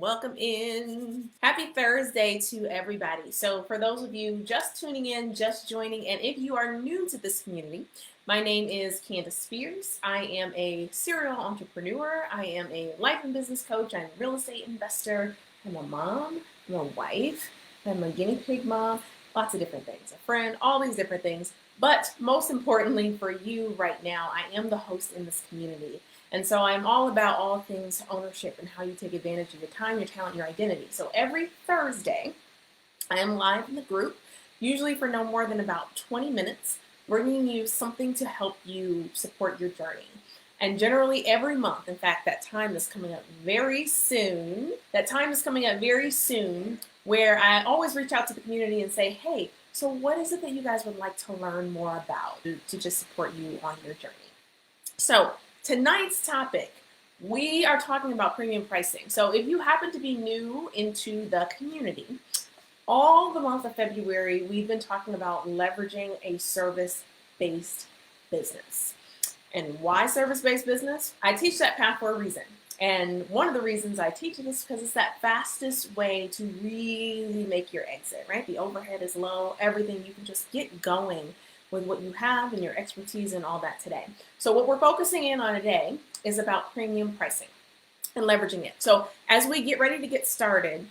Welcome in. Happy Thursday to everybody. So, for those of you just tuning in, just joining, and if you are new to this community, my name is Candace Spears. I am a serial entrepreneur. I am a life and business coach. I'm a real estate investor. I'm a mom. I'm a wife. I'm a guinea pig mom. Lots of different things. A friend, all these different things. But most importantly for you right now, I am the host in this community. And so I'm all about all things ownership and how you take advantage of your time, your talent, your identity. So every Thursday, I am live in the group, usually for no more than about 20 minutes, bringing you something to help you support your journey. And generally every month, in fact, that time is coming up very soon. Where I always reach out to the community and say, hey, so what is it that you guys would like to learn more about to just support you on your journey? So tonight's topic, we are talking about premium pricing. So if you happen to be new into the community, all the month of February, we've been talking about leveraging a service-based business. And why service-based business? I teach that path for a reason. And one of the reasons I teach it is because it's that fastest way to really make your exit, right? The overhead is low, everything, you can just get going with what you have and your expertise and all that today. So what we're focusing in on today is about premium pricing and leveraging it. So as we get ready to get started,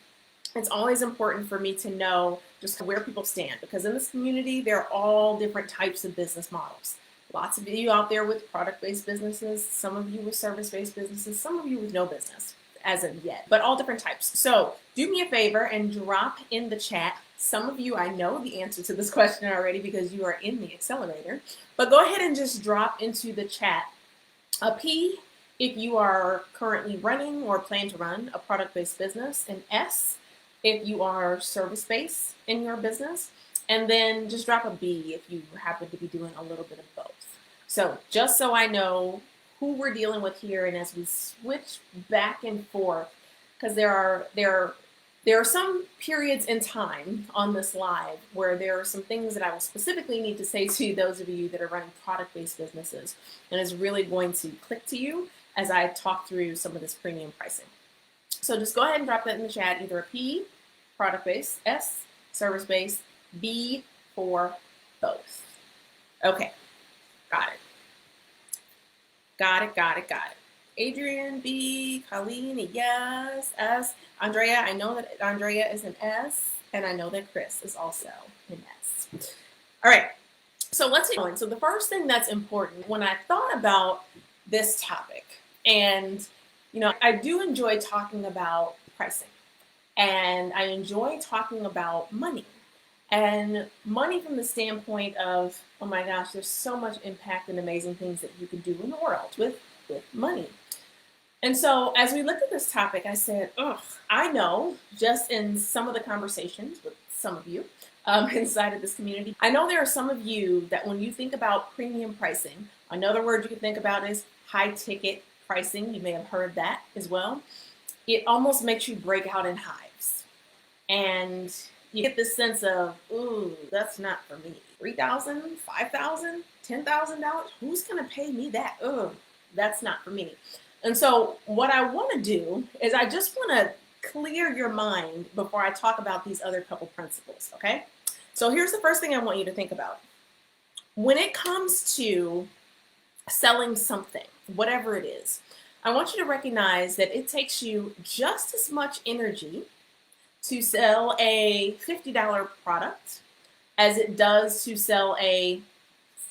it's always important for me to know just where people stand, because in this community, there are all different types of business models. Lots of you out there with product-based businesses, some of you with service-based businesses, some of you with no business as of yet, but all different types. So do me a favor and drop in the chat. Some of you, I know the answer to this question already because you are in the accelerator, but go ahead and just drop into the chat a P if you are currently running or plan to run a product-based business, an S if you are service-based in your business, and then just drop a B if you happen to be doing a little bit of both. So just so I know who we're dealing with here, and as we switch back and forth, because there are some periods in time on this live where there are some things that I will specifically need to say to those of you that are running product-based businesses, and it's really going to click to you as I talk through some of this premium pricing. So just go ahead and drop that in the chat, either a P, product-based, S, service-based, B for both. Okay, got it. Got it. Adrian, B, Colleen, yes, S. Andrea, I know that Andrea is an S, and I know that Chris is also an S. All right, so let's get going. So the first thing that's important when I thought about this topic, and I do enjoy talking about pricing, and I enjoy talking about money. And money from the standpoint of, oh my gosh, there's so much impact and amazing things that you can do in the world with money. And so as we look at this topic, I said, I know just in some of the conversations with some of you inside of this community, I know there are some of you that when you think about premium pricing, another word you can think about is high ticket pricing. You may have heard that as well. It almost makes you break out in hives. And you get this sense of, ooh, that's not for me. $3,000, $5,000, $10,000? Who's going to pay me that? Oh, that's not for me. And so what I want to do is I just want to clear your mind before I talk about these other couple principles, okay? So here's the first thing I want you to think about. When it comes to selling something, whatever it is, I want you to recognize that it takes you just as much energy to sell a $50 product as it does to sell a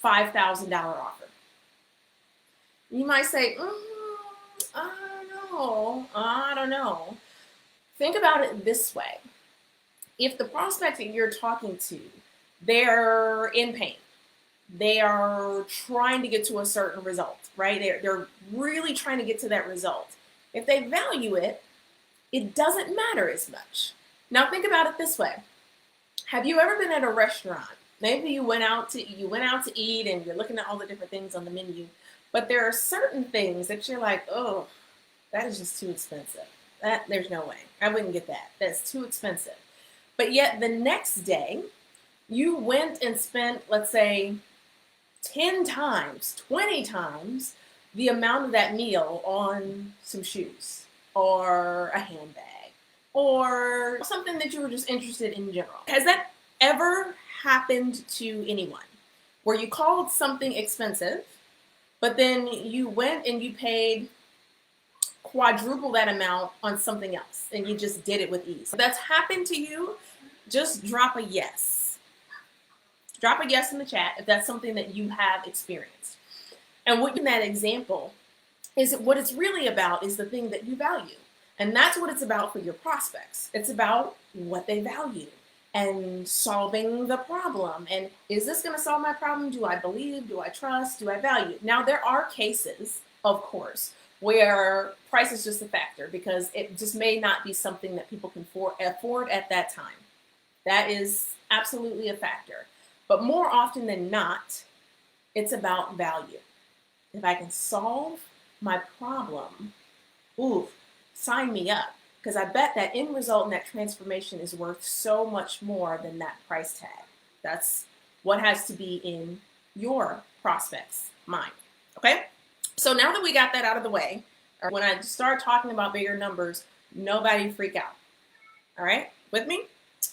$5,000 offer. You might say, I don't know. Think about it this way. If the prospect that you're talking to, they're in pain, they are trying to get to a certain result, right? They're really trying to get to that result. If they value it, it doesn't matter as much. Now think about it this way. Have you ever been at a restaurant? Maybe you went out to eat and you're looking at all the different things on the menu, but there are certain things that you're like, oh, that is just too expensive. There's no way. I wouldn't get that. That's too expensive. But yet the next day, you went and spent, let's say, 10 times, 20 times the amount of that meal on some shoes or a handbag or something that you were just interested in general. Has that ever happened to anyone where you called something expensive, but then you went and you paid quadruple that amount on something else and you just did it with ease? If that's happened to you, just drop a yes. Drop a yes in the chat if that's something that you have experienced. And what in that example is what it's really about is the thing that you value. And that's what it's about for your prospects. It's about what they value and solving the problem. And is this going to solve my problem? Do I believe? Do I trust? Do I value? Now, there are cases, of course, where price is just a factor because it just may not be something that people can afford at that time. That is absolutely a factor. But more often than not, it's about value. If I can solve my problem, ooh, sign me up. Because I bet that end result and that transformation is worth so much more than that price tag. That's what has to be in your prospect's mind. Okay? So now that we got that out of the way, or when I start talking about bigger numbers, nobody freak out. All right? With me?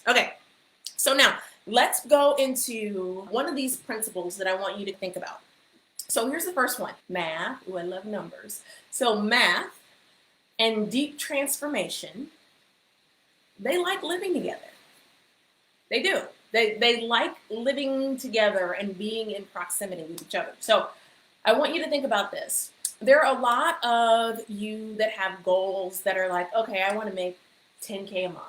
Okay. So now let's go into one of these principles that I want you to think about. So here's the first one. Math. Ooh, I love numbers. So math and deep transformation, they like living together. They do. They like living together and being in proximity with each other. So I want you to think about this. There are a lot of you that have goals that are like, okay, I want to make 10K a month,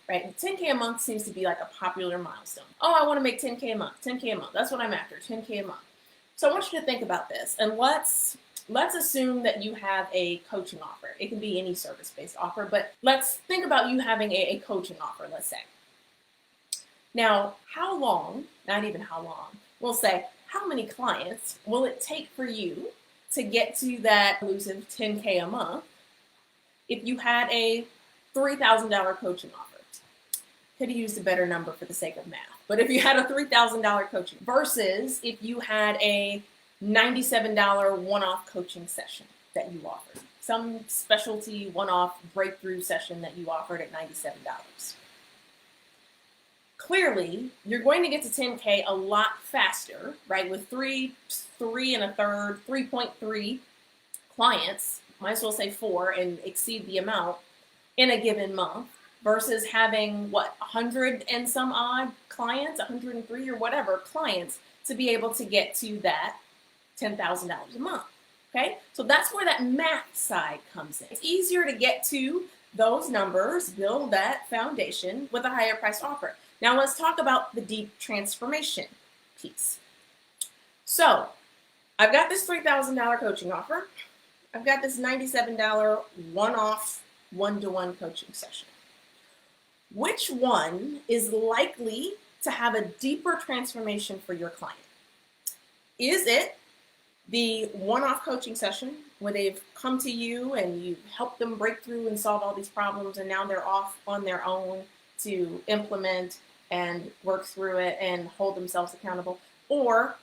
right? 10K a month seems to be like a popular milestone. Oh, I want to make 10K a month, 10K a month. That's what I'm after, 10K a month. So I want you to think about this, and let's assume that you have a coaching offer. It can be any service-based offer, but let's think about you having a coaching offer, let's say. Now, how long, not even how long, we'll say, how many clients will it take for you to get to that elusive 10K a month if you had a $3,000 coaching offer? Could have used a better number for the sake of math. But if you had a $3,000 coaching versus if you had a $97 one-off coaching session that you offered, some specialty one-off breakthrough session that you offered at $97. Clearly, you're going to get to 10K a lot faster, right? With 3.3 clients, might as well say 4 and exceed the amount in a given month, versus having, 100 and some odd clients, 103 or whatever clients, to be able to get to that $10,000 a month, okay? So that's where that math side comes in. It's easier to get to those numbers, build that foundation with a higher priced offer. Now let's talk about the deep transformation piece. So I've got this $3,000 coaching offer. I've got this $97 one-off one-to-one coaching session. Which one is likely to have a deeper transformation for your client? Is it the one-off coaching session where they've come to you and you help them break through and solve all these problems and now they're off on their own to implement and work through it and hold themselves accountable? Or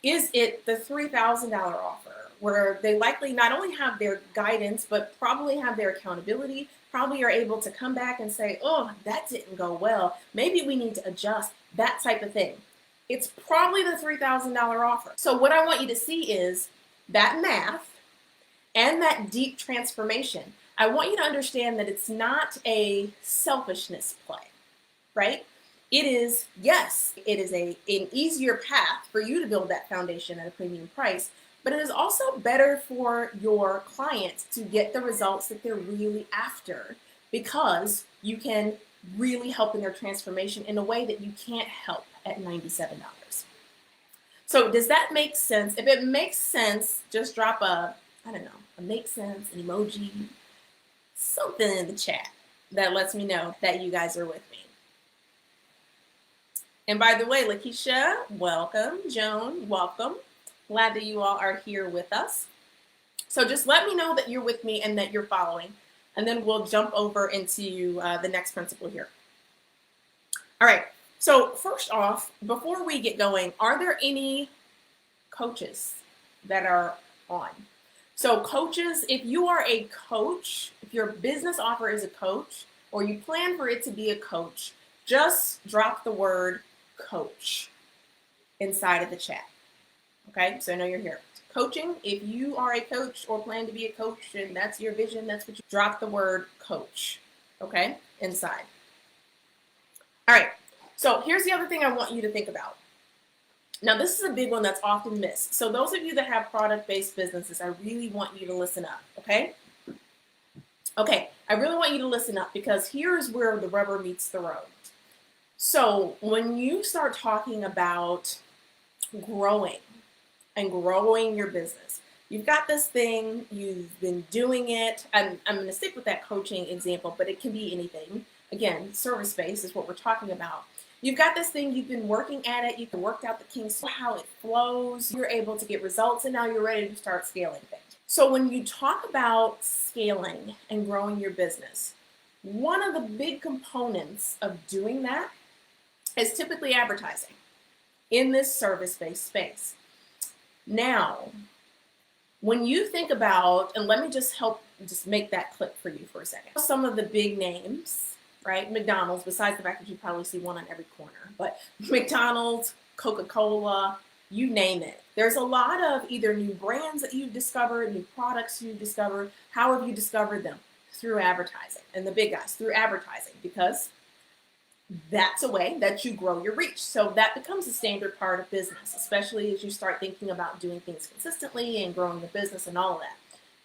is it the $3,000 offer where they likely not only have their guidance, but probably have their accountability, probably are able to come back and say, oh, that didn't go well. Maybe we need to adjust, that type of thing. It's probably the $3,000 offer. So what I want you to see is that math and that deep transformation. I want you to understand that it's not a selfishness play, right? It is, yes, it is an easier path for you to build that foundation at a premium price, but it is also better for your clients to get the results that they're really after because you can really help in their transformation in a way that you can't help at $97. So does that make sense? If it makes sense, just drop a make sense, an emoji, something in the chat that lets me know that you guys are with me. And by the way, Lakeisha, welcome. Joan, welcome. Glad that you all are here with us. So just let me know that you're with me and that you're following, and then we'll jump over into the next principle here. All right, so first off, before we get going, are there any coaches that are on? So coaches, if you are a coach, if your business offer is a coach, or you plan for it to be a coach, just drop the word coach inside of the chat. Okay, so I know you're here. Coaching, if you are a coach or plan to be a coach and that's your vision, that's what you drop the word coach, okay, inside. All right, so here's the other thing I want you to think about. Now, this is a big one that's often missed. So those of you that have product-based businesses, I really want you to listen up, okay? Okay, I really want you to listen up because here's where the rubber meets the road. So when you start talking about growing and growing your business, you've got this thing, you've been doing it, and I'm going to stick with that coaching example, but it can be anything. Again, service-based is what we're talking about. You've got this thing, you've been working at it, you've worked out the kinks, how it flows, you're able to get results, and now you're ready to start scaling things. So when you talk about scaling and growing your business, one of the big components of doing that is typically advertising in this service-based space. Now, when you think about, and let me just make that click for you for a second. Some of the big names, right? McDonald's, besides the fact that you probably see one on every corner, but McDonald's, Coca-Cola, you name it. There's a lot of either new brands that you've discovered, new products you've discovered. How have you discovered them? Through advertising. And the big guys, through advertising, because that's a way that you grow your reach. So that becomes a standard part of business, especially as you start thinking about doing things consistently and growing the business and all of that.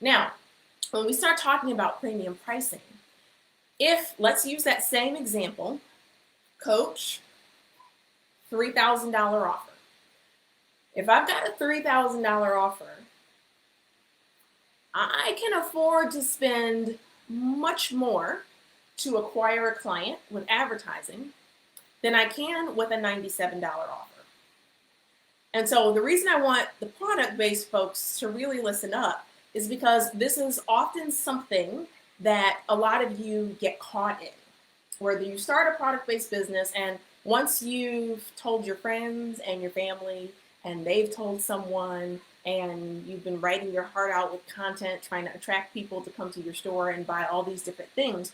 Now, when we start talking about premium pricing, let's use that same example, coach, $3,000 offer. If I've got a $3,000 offer, I can afford to spend much more to acquire a client with advertising than I can with a $97 offer. And so the reason I want the product-based folks to really listen up is because this is often something that a lot of you get caught in, where you start a product-based business and once you've told your friends and your family and they've told someone and you've been writing your heart out with content, trying to attract people to come to your store and buy all these different things,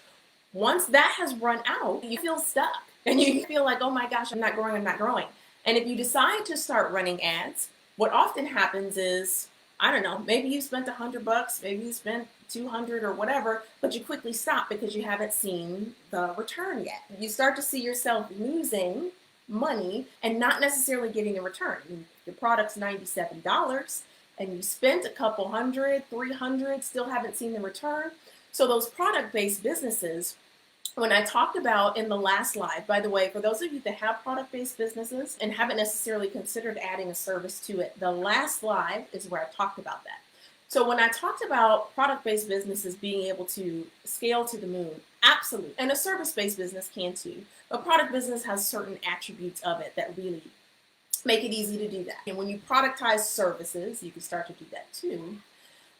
once that has run out, you feel stuck and you feel like, oh my gosh, I'm not growing, I'm not growing. And if you decide to start running ads, what often happens is, I don't know, maybe you spent $100, maybe you spent 200 or whatever, but you quickly stop because you haven't seen the return yet. You start to see yourself losing money and not necessarily getting a return. I mean, your product's $97 and you spent a couple hundred, 300, still haven't seen the return. So those product-based businesses, when I talked about in the last live, by the way, for those of you that have product-based businesses and haven't necessarily considered adding a service to it, the last live is where I talked about that. So when I talked about product-based businesses being able to scale to the moon, absolutely. And a service-based business can too. But product business has certain attributes of it that really make it easy to do that. And when you productize services, you can start to do that too.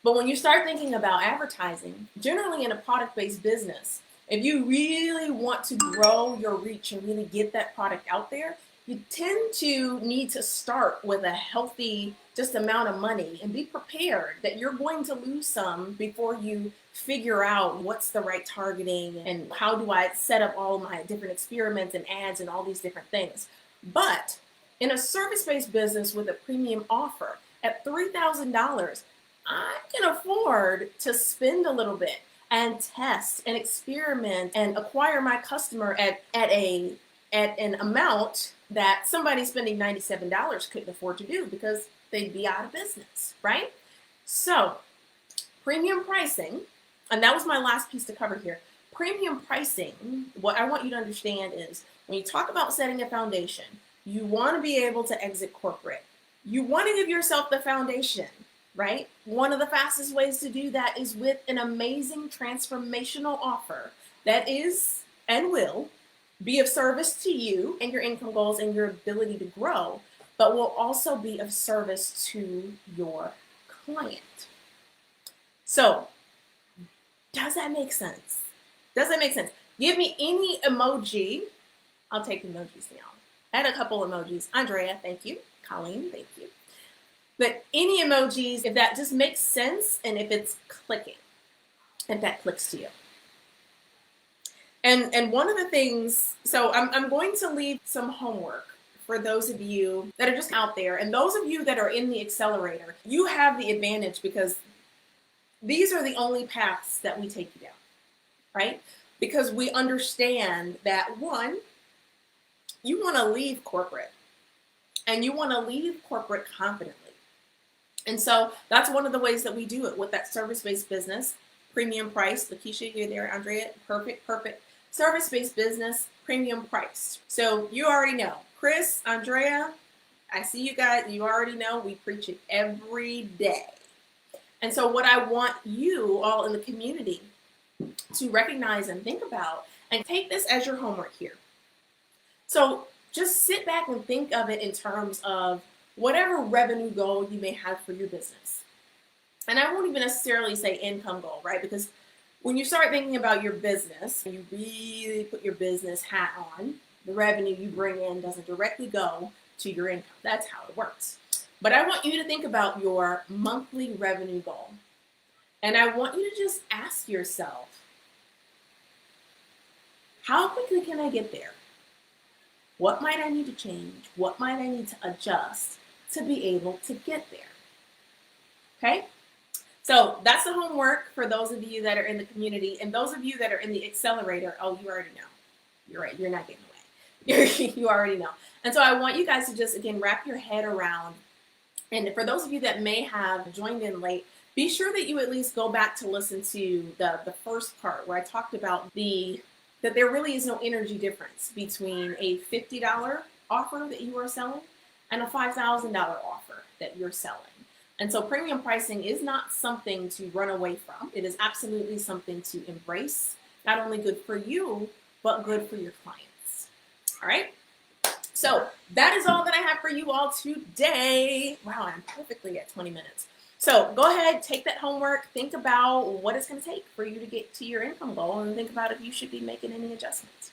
But when you start thinking about advertising, generally in a product-based business, if you really want to grow your reach and really get that product out there, you tend to need to start with a healthy just amount of money and be prepared that you're going to lose some before you figure out what's the right targeting and how do I set up all my different experiments and ads and all these different things. But in a service-based business with a premium offer at $3,000, I can afford to spend a little bit and test and experiment and acquire my customer at an amount that somebody spending $97 couldn't afford to do because they'd be out of business, right? So premium pricing, and that was my last piece to cover here. Premium pricing, what I want you to understand is when you talk about setting a foundation, you want to be able to exit corporate. You want to give yourself the foundation, right? One of the fastest ways to do that is with an amazing transformational offer that is and will be of service to you and your income goals and your ability to grow, but will also be of service to your client. So, does that make sense? Does that make sense? Give me any emoji. I'll take emojis now. I had a couple emojis. Andrea, thank you. Colleen, thank you. But any emojis, if that just makes sense and if it's clicking, if that clicks to you. And one of the things, so I'm going to leave some homework for those of you that are just out there, and those of you that are in the accelerator. You have the advantage because these are the only paths that we take you down, right? Because we understand that, one, you want to leave corporate, and you want to leave corporate confidently. And so that's one of the ways that we do it with that service-based business, premium price. Lakeisha, you're there, Andrea, perfect. Service-based business, premium price. So you already know. Chris, Andrea, I see you guys. You already know we preach it every day. And so what I want you all in the community to recognize and think about, and take this as your homework here. So just sit back and think of it in terms of whatever revenue goal you may have for your business. And I won't even necessarily say income goal, right? Because when you start thinking about your business, you really put your business hat on, the revenue you bring in doesn't directly go to your income. That's how it works. But I want you to think about your monthly revenue goal. And I want you to just ask yourself, how quickly can I get there? What might I need to change? What might I need to adjust to be able to get there? Okay? So that's the homework for those of you that are in the community, and those of you that are in the accelerator. Oh, you already know. You're right. You're not getting away. You already know. And so I want you guys to just, again, wrap your head around. And for those of you that may have joined in late, be sure that you at least go back to listen to the first part where I talked about that there really is no energy difference between a $50 offer that you are selling and a $5,000 offer that you're selling. And so premium pricing is not something to run away from. It is absolutely something to embrace. Not only good for you, but good for your clients. All right? So that is all that I have for you all today. Wow, I'm perfectly at 20 minutes. So go ahead, take that homework, think about what it's going to take for you to get to your income goal, and think about if you should be making any adjustments.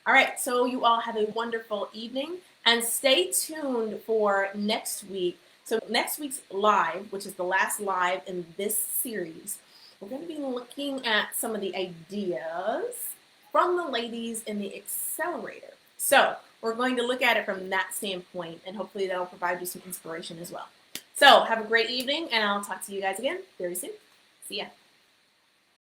All right, so you all have a wonderful evening, and stay tuned for next week. So next week's live, which is the last live in this series, we're going to be looking at some of the ideas from the ladies in the accelerator. So we're going to look at it from that standpoint, and hopefully that'll provide you some inspiration as well. So have a great evening, and I'll talk to you guys again very soon. See ya.